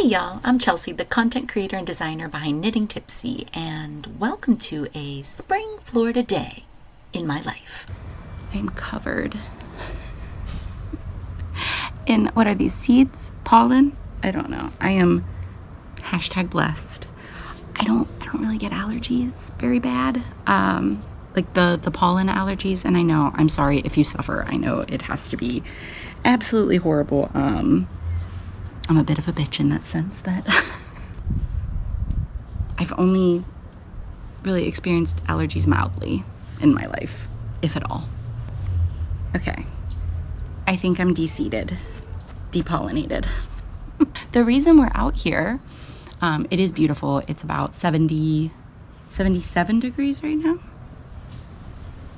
Hey y'all, I'm Chelsea, the content creator and designer behind Knitting Tipsy, and welcome to a spring Florida day in my life. I'm covered in, what are these, seeds? Pollen? I don't know. I am #blessed. I don't really get allergies very bad. Like the pollen allergies, and I know, I'm sorry if you suffer. I know it has to be absolutely horrible. I'm a bit of a bitch in that sense that I've only really experienced allergies mildly in my life, if at all. Okay, I think I'm de-seeded, depollinated. The reason we're out here, it is beautiful. It's about 77 degrees right now.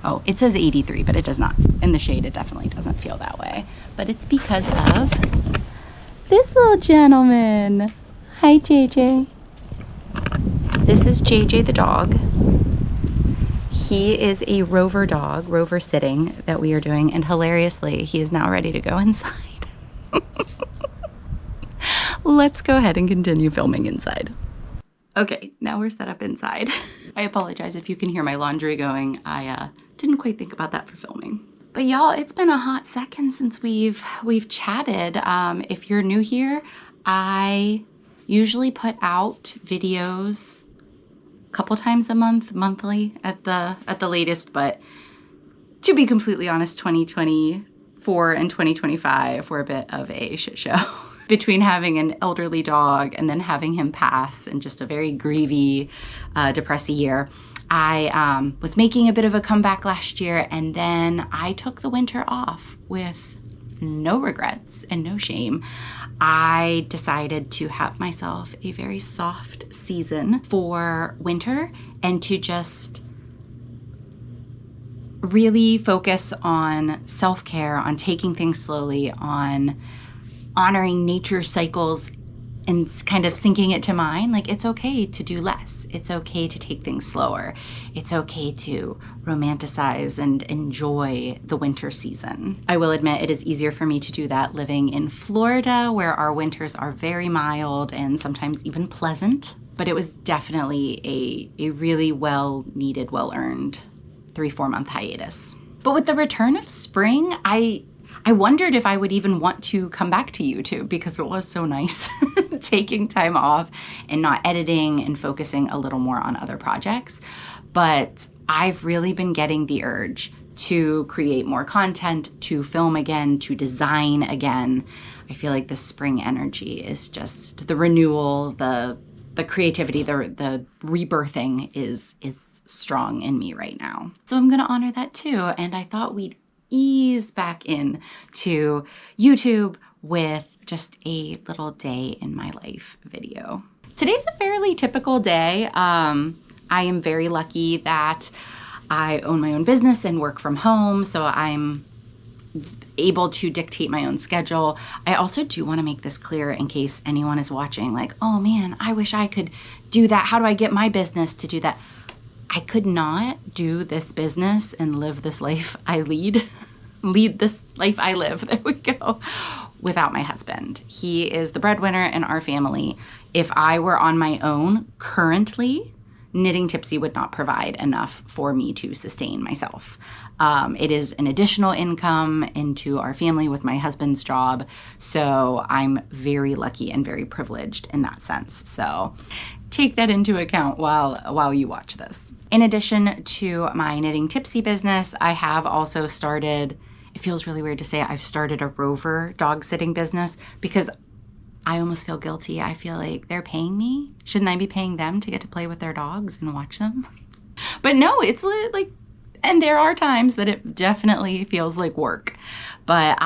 Oh, it says 83, but it does not. In the shade, it definitely doesn't feel that way. But it's because of this little gentleman. Hi, JJ. This is JJ the dog. He is a Rover dog, Rover Sitting, that we are doing. And hilariously, he is now ready to go inside. Let's go ahead and continue filming inside. Okay, now we're set up inside. I apologize if you can hear my laundry going. I didn't quite think about that for filming. But y'all, it's been a hot second since we've chatted. If you're new here, I usually put out videos a couple times a month, monthly at the latest. But to be completely honest, 2024 and 2025 were a bit of a shit show. Between having an elderly dog and then having him pass and just a very grievy, depressing year. I was making a bit of a comeback last year, and then I took the winter off with no regrets and no shame. I decided to have myself a very soft season for winter and to just really focus on self-care, on taking things slowly, on honoring nature cycles and kind of sinking it to mine. Like, it's okay to do less. It's okay to take things slower. It's okay to romanticize and enjoy the winter season. I will admit it is easier for me to do that living in Florida, where our winters are very mild and sometimes even pleasant. But it was definitely a really well-needed, well-earned 3-4 month hiatus. But with the return of spring, I wondered if I would even want to come back to YouTube, because it was so nice taking time off and not editing and focusing a little more on other projects. But I've really been getting the urge to create more content, to film again, to design again. I feel like the spring energy is just the renewal, the creativity, the rebirthing is strong in me right now. So I'm gonna honor that too. And I thought we'd ease back in to YouTube with just a little day in my life video. Today's a fairly typical day. I am very lucky that I own my own business and work from home, so I'm able to dictate my own schedule. I also do want to make this clear in case anyone is watching, like, oh man, I wish I could do that. How do I get my business to do that? I could not do this business and live this life I lead this life I live, there we go, without my husband. He is the breadwinner in our family. If I were on my own currently, Knitting Tipsy would not provide enough for me to sustain myself. It is an additional income into our family with my husband's job, so I'm very lucky and very privileged in that sense. So take that into account while you watch this. In addition to my Knitting Tipsy business, I have also started, it feels really weird to say I've started a Rover Dog Sitting business, because I almost feel guilty. I feel like they're paying me. Shouldn't I be paying them to get to play with their dogs and watch them? But no, it's like, and there are times that it definitely feels like work. But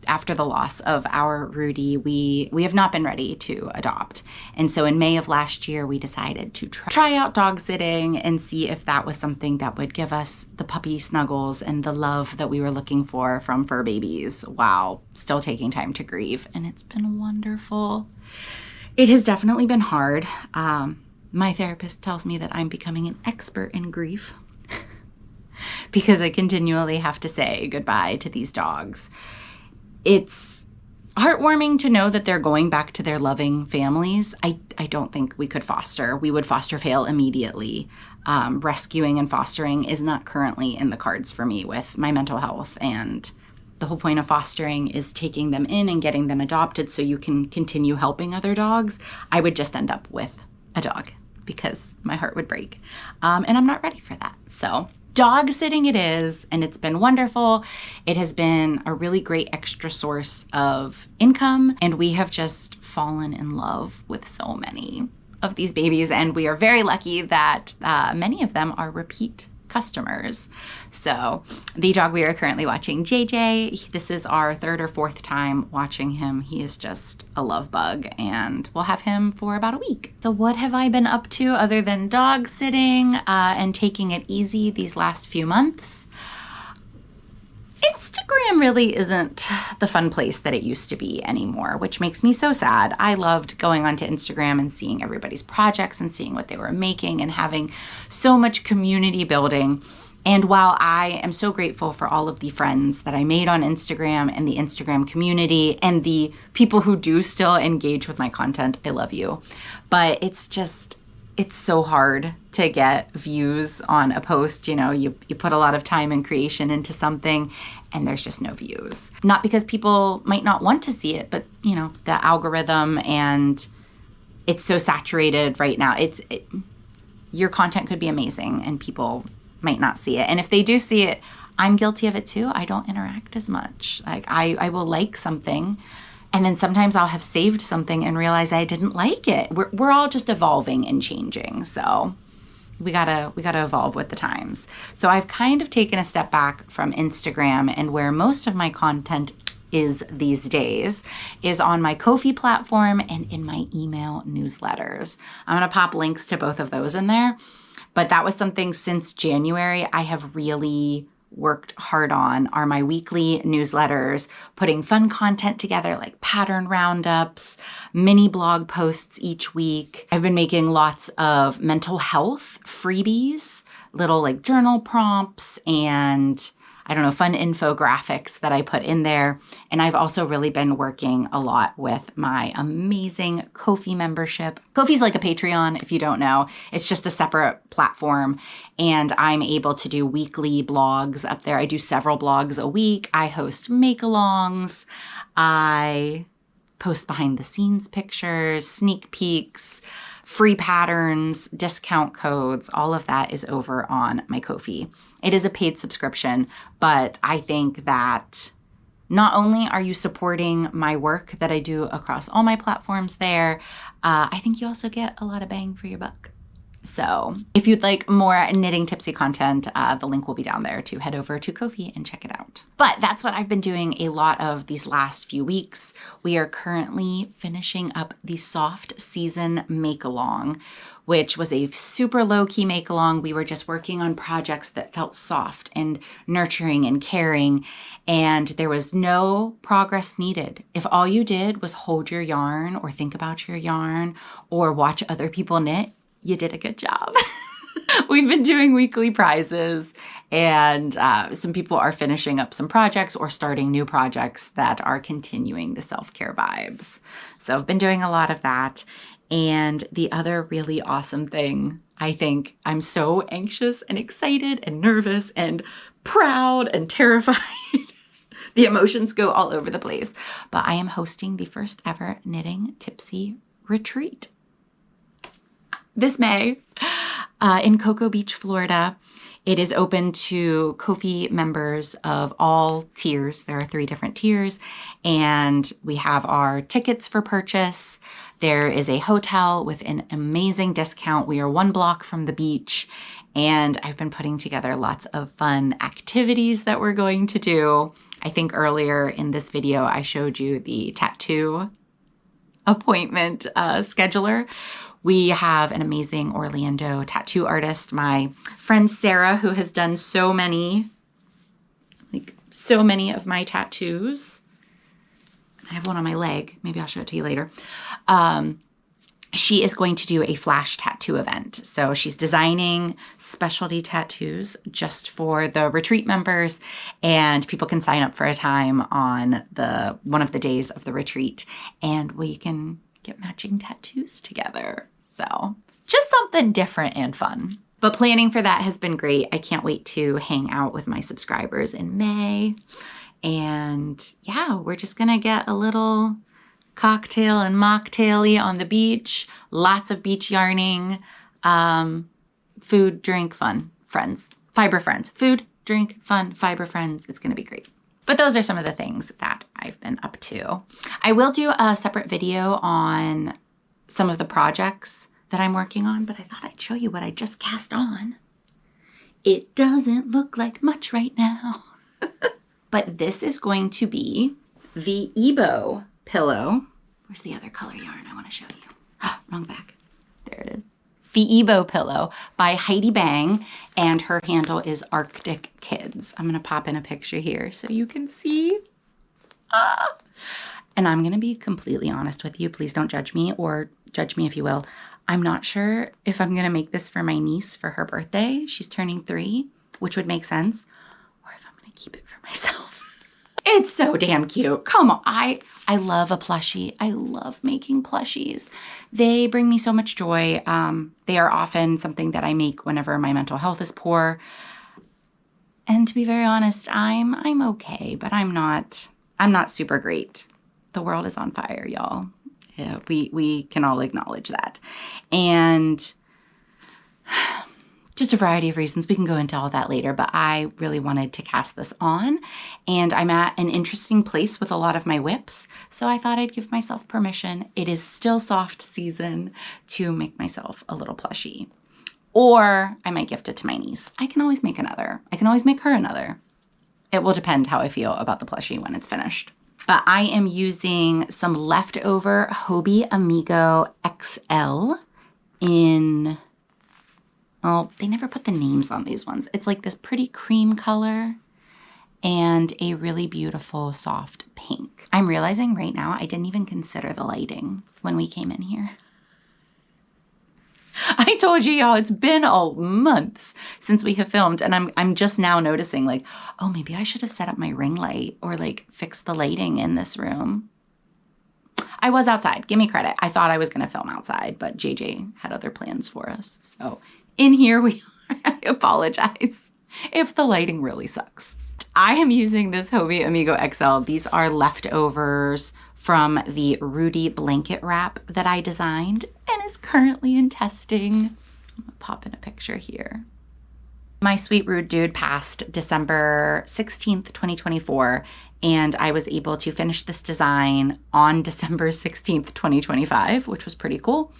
after the loss of our Rudy, we have not been ready to adopt. And so in May of last year, we decided to try out dog sitting and see if that was something that would give us the puppy snuggles and the love that we were looking for from fur babies while still taking time to grieve. And it's been wonderful. It has definitely been hard. My therapist tells me that I'm becoming an expert in grief because I continually have to say goodbye to these dogs. It's heartwarming to know that they're going back to their loving families. I don't think we could foster. We would foster fail immediately. Rescuing and fostering is not currently in the cards for me with my mental health. And the whole point of fostering is taking them in and getting them adopted so you can continue helping other dogs. I would just end up with a dog because my heart would break. And I'm not ready for that. So dog sitting it is, and it's been wonderful. It has been a really great extra source of income, and we have just fallen in love with so many of these babies, and we are very lucky that many of them are repeat customers. So the dog we are currently watching, JJ, this is our third or fourth time watching him. He is just a love bug, and we'll have him for about a week. So what have I been up to other than dog sitting and taking it easy these last few months? Instagram really isn't the fun place that it used to be anymore, which makes me so sad. I loved going onto Instagram and seeing everybody's projects and seeing what they were making and having so much community building. And while I am so grateful for all of the friends that I made on Instagram and the Instagram community and the people who do still engage with my content, I love you. But it's so hard to get views on a post. You know, you put a lot of time and creation into something and there's just no views. Not because people might not want to see it, but you know, the algorithm, and it's so saturated right now. Your content could be amazing and people might not see it. And if they do see it, I'm guilty of it too. I don't interact as much. Like I will like something, and then sometimes I'll have saved something and realize I didn't like it. We're all just evolving and changing. So we gotta evolve with the times. So I've kind of taken a step back from Instagram, and where most of my content is these days is on my Ko-fi platform and in my email newsletters. I'm gonna pop links to both of those in there. But that was something since January I have really worked hard on, are my weekly newsletters, putting fun content together like pattern roundups, mini blog posts each week. I've been making lots of mental health freebies, little like journal prompts, and I don't know, fun infographics that I put in there. And I've also really been working a lot with my amazing Ko-fi membership. Ko-fi's like a Patreon, if you don't know. It's just a separate platform, and I'm able to do weekly blogs up there. I do several blogs a week. I host make-alongs. I post behind the scenes pictures, sneak peeks, free patterns, discount codes. All of that is over on my Ko-fi. It is a paid subscription, but I think that not only are you supporting my work that I do across all my platforms there, I think you also get a lot of bang for your buck. So if you'd like more knitting tipsy content, the link will be down there to head over to Ko-fi and check it out. But that's what I've been doing a lot of these last few weeks. We are currently finishing up the soft season make-along, which was a super low-key make-along. We were just working on projects that felt soft and nurturing and caring, and there was no progress needed. If all you did was hold your yarn or think about your yarn or watch other people knit, you did a good job. We've been doing weekly prizes, and some people are finishing up some projects or starting new projects that are continuing the self-care vibes. So I've been doing a lot of that. And the other really awesome thing, I think, I'm so anxious and excited and nervous and proud and terrified. The emotions go all over the place. But I am hosting the first ever Knitting Tipsy retreat this May in Cocoa Beach, Florida. It is open to Ko-fi members of all tiers. There are 3 different tiers, and we have our tickets for purchase. There is a hotel with an amazing discount. We are 1 block from the beach, and I've been putting together lots of fun activities that we're going to do. I think earlier in this video, I showed you the tattoo appointment scheduler. We have an amazing Orlando tattoo artist, my friend Sara, who has done so many of my tattoos. I have one on my leg. Maybe I'll show it to you later. she is going to do a flash tattoo event. So she's designing specialty tattoos just for the retreat members, and people can sign up for a time on one of the days of the retreat, and we can get matching tattoos together. So just something different and fun. But planning for that has been great. I can't wait to hang out with my subscribers in May. And yeah, we're just gonna get a little cocktail and mocktail-y on the beach. Lots of beach yarning, food, drink, fun, friends, fiber friends. Food, drink, fun, fiber friends. It's gonna be great. But those are some of the things that I've been up to. I will do a separate video on some of the projects that I'm working on, but I thought I'd show you what I just cast on. It doesn't look like much right now. But this is going to be the Ebo pillow. Where's the other color yarn I want to show you? Oh, wrong back. There it is. The Ebo pillow by Heidi Bang, and her handle is Arctic Kids. I'm going to pop in a picture here so you can see. And I'm going to be completely honest with you. Please don't judge me, or judge me if you will. I'm not sure if I'm going to make this for my niece for her birthday. She's turning 3, which would make sense. Or if I'm going to keep it for myself. It's so damn cute. Come on. I love a plushie. I love making plushies. They bring me so much joy. They are often something that I make whenever my mental health is poor. And to be very honest, I'm okay, but I'm not super great. The world is on fire, y'all. Yeah, we can all acknowledge that. And just a variety of reasons. We can go into all that later, but I really wanted to cast this on, and I'm at an interesting place with a lot of my whips, so I thought I'd give myself permission. It is still soft season to make myself a little plushie, or I might gift it to my niece. I can always make another. I can always make her another. It will depend how I feel about the plushie when it's finished. But I am using some leftover Hobie Amigo XL in... Oh, they never put the names on these ones. It's like this pretty cream color and a really beautiful soft pink. I'm realizing right now I didn't even consider the lighting when we came in here. I told you, y'all, it's been months since we have filmed, and I'm just now noticing, like, oh, maybe I should have set up my ring light or like fixed the lighting in this room. I was outside. Give me credit. I thought I was going to film outside, but JJ had other plans for us. So in here we are. I apologize if the lighting really sucks. I am using this Hobie Amigo XL. These are leftovers from the Rudy blanket wrap that I designed and is currently in testing. I'm gonna pop in a picture here. My sweet rude dude passed December 16th, 2024, and I was able to finish this design on December 16th, 2025, which was pretty cool.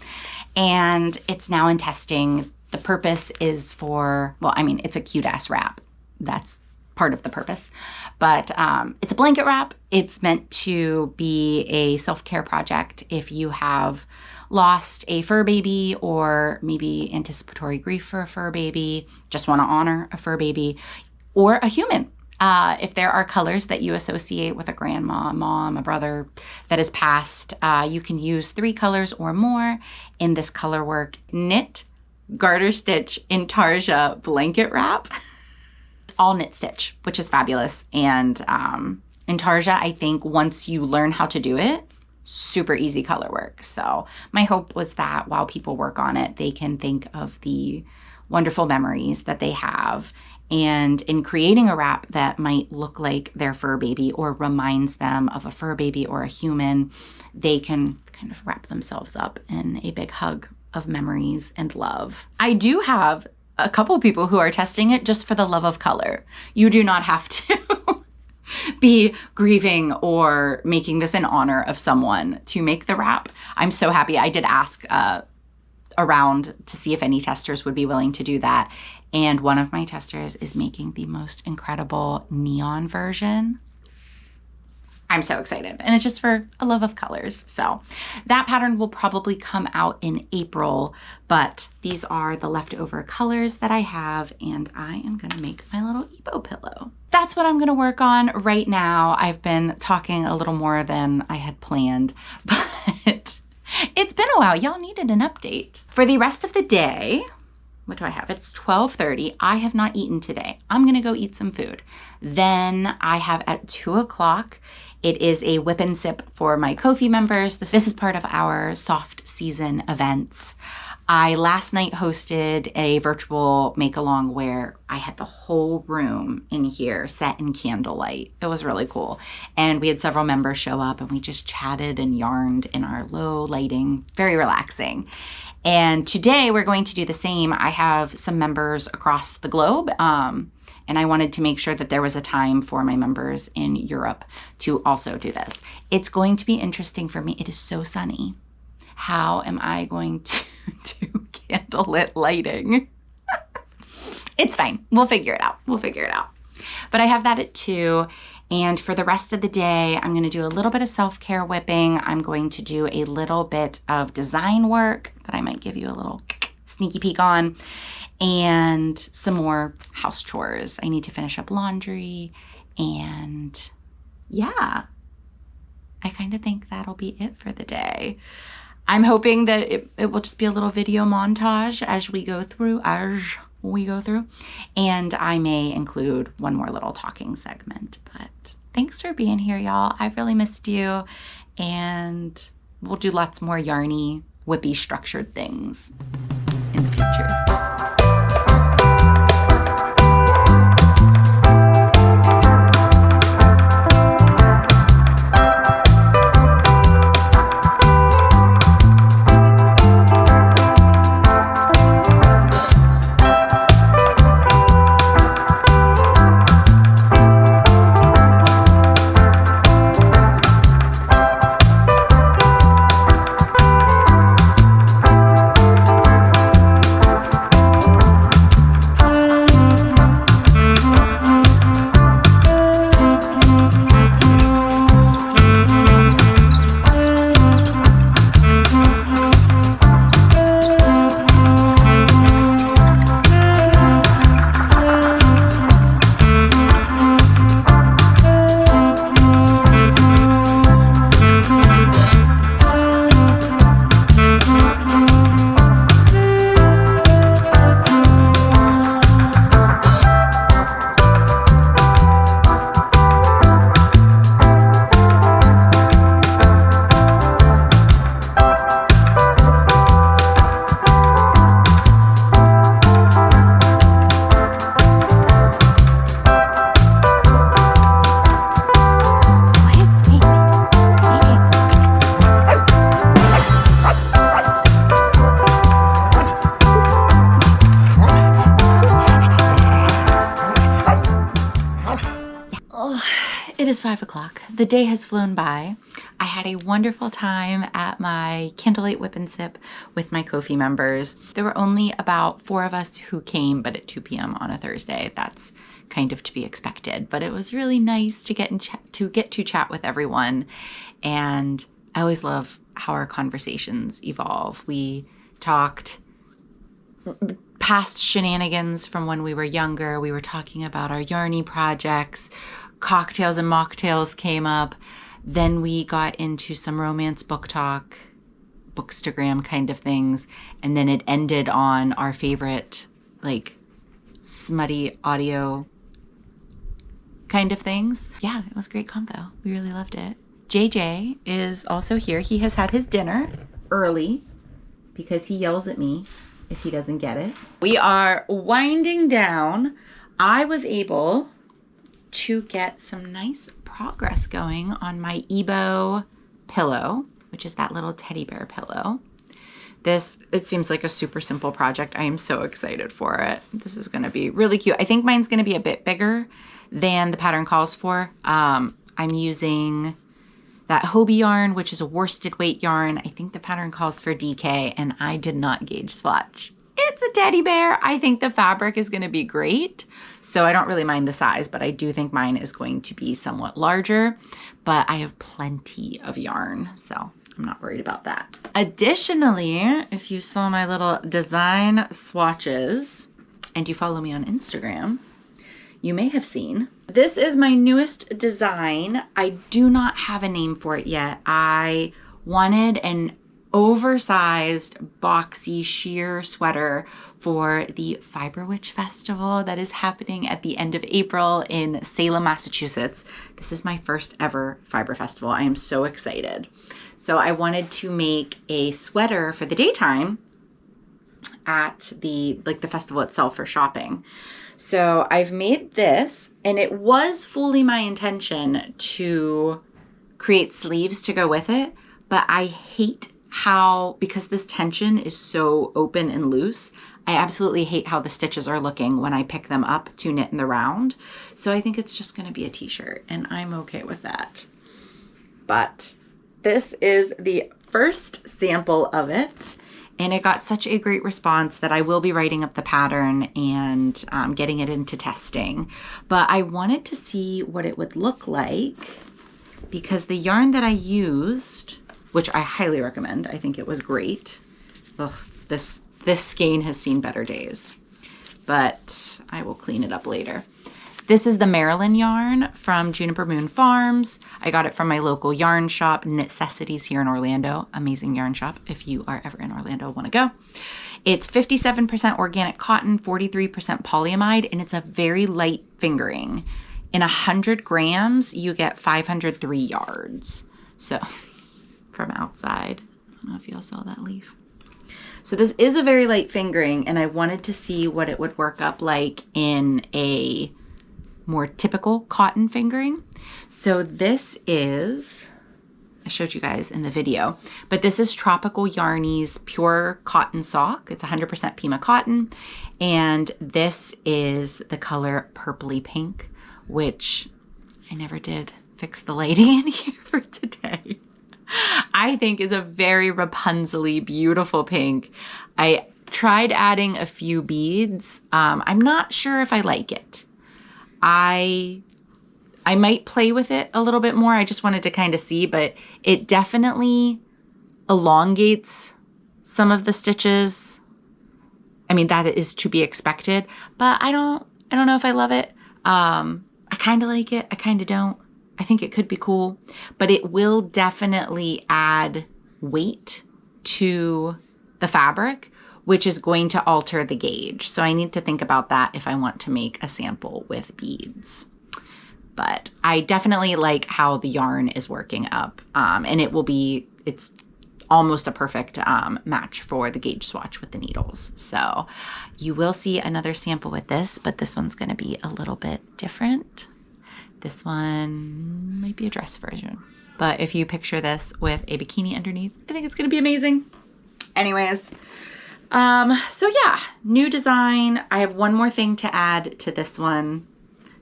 And it's now in testing. The purpose is for, well, I mean, it's a cute ass wrap. That's part of the purpose, but it's a blanket wrap. It's meant to be a self-care project if you have lost a fur baby, or maybe anticipatory grief for a fur baby, just want to honor a fur baby, or a human. If there are colors that you associate with a grandma, mom, a brother that has passed, you can use 3 colors or more in this color work knit, garter stitch, intarsia blanket wrap. All knit stitch, which is fabulous. And intarsia, I think once you learn how to do it, super easy color work. So my hope was that while people work on it, they can think of the wonderful memories that they have. And in creating a wrap that might look like their fur baby or reminds them of a fur baby or a human, they can kind of wrap themselves up in a big hug of memories and love. I do have a couple people who are testing it just for the love of color. You do not have to be grieving or making this in honor of someone to make the wrap. I'm so happy. I did ask around to see if any testers would be willing to do that. And one of my testers is making the most incredible neon version. I'm so excited. And it's just for a love of colors. So that pattern will probably come out in April, but these are the leftover colors that I have, and I am gonna make my little Ebo pillow. That's what I'm gonna work on right now. I've been talking a little more than I had planned, but it's been a wow, y'all needed an update. For the rest of the day, what do I have? It's 12:30. I have not eaten today. I'm gonna go eat some food. Then I have at 2 o'clock, it is a whip and sip for my Ko-fi members. This is part of our soft season events. I last night hosted a virtual make-along where I had the whole room in here set in candlelight. It was really cool. And we had several members show up and we just chatted and yarned in our low lighting, very relaxing. And today we're going to do the same. I have some members across the globe, and I wanted to make sure that there was a time for my members in Europe to also do this. It's going to be interesting for me. It is so sunny. How am I going to do candlelit lighting? It's fine. We'll figure it out. But I have that at 2. And for the rest of the day, I'm going to do a little bit of self-care whipping. I'm going to do a little bit of design work that I might give you a little sneaky peek on, and some more house chores. I need to finish up laundry, and yeah, I kind of think that'll be it for the day. I'm hoping that it will just be a little video montage as we go through, and I may include one more little talking segment. But thanks for being here, y'all. I've really missed you, and we'll do lots more yarny, whippy, structured things in the future. It is 5 o'clock. The day has flown by. I had a wonderful time at my candlelight whip and sip with my Ko-fi members. There were only about 4 of us who came, but at 2 p.m. on a Thursday. That's kind of to be expected, but it was really nice to get to chat with everyone. And I always love how our conversations evolve. We talked past shenanigans from when we were younger. We were talking about our yarny projects. Cocktails and mocktails came up. Then we got into some romance book talk, bookstagram kind of things. And then it ended on our favorite, like, smutty audio kind of things. Yeah, it was a great combo. We really loved it. JJ is also here. He has had his dinner early because he yells at me if he doesn't get it. We are winding down. I was able to get some nice progress going on my Ebo pillow, which is that little teddy bear pillow. It seems like a super simple project. I am so excited for it. This is going to be really cute. I think mine's going to be a bit bigger than the pattern calls for. I'm using that Hobie yarn, which is a worsted weight yarn. I think the pattern calls for DK, and I did not gauge swatch. It's a teddy bear. I think the fabric is going to be great. So I don't really mind the size, but I do think mine is going to be somewhat larger, but I have plenty of yarn, so I'm not worried about that. Additionally, if you saw my little design swatches and you follow me on Instagram, you may have seen. This is my newest design. I do not have a name for it yet. I wanted an oversized, boxy, sheer sweater for the Fiber Witch Festival that is happening at the end of April in Salem, Massachusetts. This is my first ever Fiber Festival. I am so excited. So I wanted to make a sweater for the daytime at the festival itself for shopping. So I've made this, and it was fully my intention to create sleeves to go with it, but I hate how, because this tension is so open and loose, I absolutely hate how the stitches are looking when I pick them up to knit in the round. So I think it's just going to be a t-shirt, and I'm okay with that. But this is the first sample of it, and it got such a great response that I will be writing up the pattern and getting it into testing. But I wanted to see what it would look like, because the yarn that I used, which I highly recommend, I think it was great. Ugh, this skein has seen better days, but I will clean it up later. This is the Maryland yarn from Juniper Moon Farms. I got it from my local yarn shop, Knitcessities here in Orlando. Amazing yarn shop if you are ever in Orlando, want to go. It's 57% organic cotton, 43% polyamide, and it's a very light fingering. In 100 grams, you get 503 yards. So from outside, I don't know if y'all saw that leaf. So this is a very light fingering, and I wanted to see what it would work up like in a more typical cotton fingering. So this is, I showed you guys in the video, but this is Tropical Yarny's Pure Cotton Sock. It's 100% Pima cotton, and this is the color Purpley Pink, which I never did fix the lighting in here for today. I think is a very Rapunzel-y beautiful pink. I tried adding a few beads. I'm not sure if I like it. I might play with it a little bit more. I just wanted to kind of see, but it definitely elongates some of the stitches. I mean, that is to be expected, but I don't know if I love it. I kind of like it. I kind of don't. I think it could be cool, but it will definitely add weight to the fabric, which is going to alter the gauge. So I need to think about that if I want to make a sample with beads. But I definitely like how the yarn is working up, and it's almost a perfect match for the gauge swatch with the needles. So you will see another sample with this, but this one's going to be a little bit different. This one might be a dress version, but if you picture this with a bikini underneath, I think it's going to be amazing. Anyways, so yeah, new design. I have one more thing to add to this one,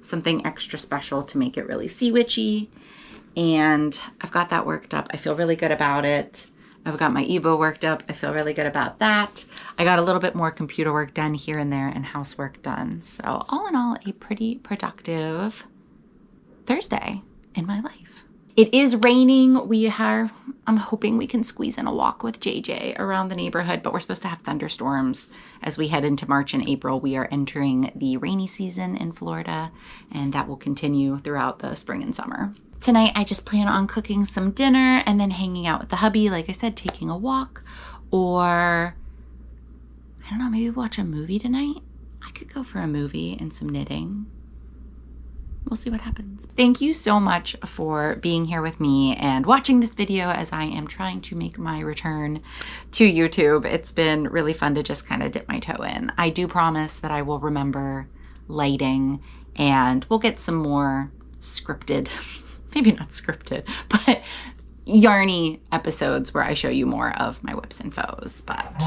something extra special to make it really sea witchy. And I've got that worked up. I feel really good about it. I've got my Ebo worked up. I feel really good about that. I got a little bit more computer work done here and there and housework done. So all in all, a pretty productive Thursday in my life. It is raining. I'm hoping we can squeeze in a walk with JJ around the neighborhood, but we're supposed to have thunderstorms as we head into March and April. We are entering the rainy season in Florida, and that will continue throughout the spring and summer. Tonight, I just plan on cooking some dinner and then hanging out with the hubby, like I said, taking a walk, or I don't know, maybe watch a movie tonight. I could go for a movie and some knitting. We'll see what happens. Thank you so much for being here with me and watching this video as I am trying to make my return to YouTube. It's been really fun to just kind of dip my toe in. I do promise that I will remember lighting, and we'll get some more scripted, maybe not scripted, but yarny episodes where I show you more of my whips and foes. But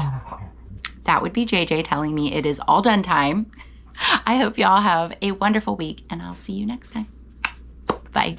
that would be JJ telling me it is all done time. I hope y'all have a wonderful week, and I'll see you next time. Bye.